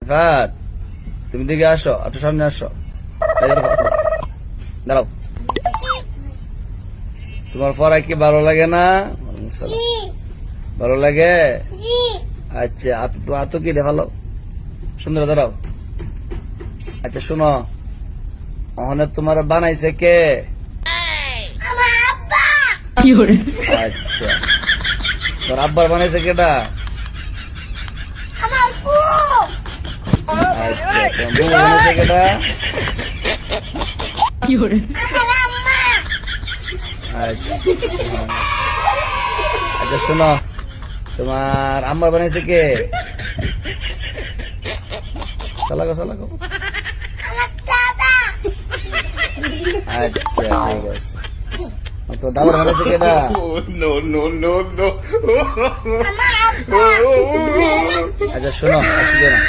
ফাত, তুমি দিকে আসো, একটু সামনে আসো। দাঁড়াও। তোমার পড়া কি ভালো লাগে না? ভালো লাগে? আচ্ছা, আতো কি রে ভালো সুন্দর, দাঁড়াও। আচ্ছা শোনো, ওখানে তোমার বানাইছে কে? আচ্ছা, তোর আব্বার বানাইছে কেটা? আচ্ছা, তোমার বউ বানাইছে কেটা? আচ্ছা, আচ্ছা শোনো, তোমার আম্মা বানাইছে কে? চালাকো চালাকো। আচ্ছা ঠিক আছে, তো দাদা বানাইছে কেটা? আচ্ছা শোনো, আসবে না।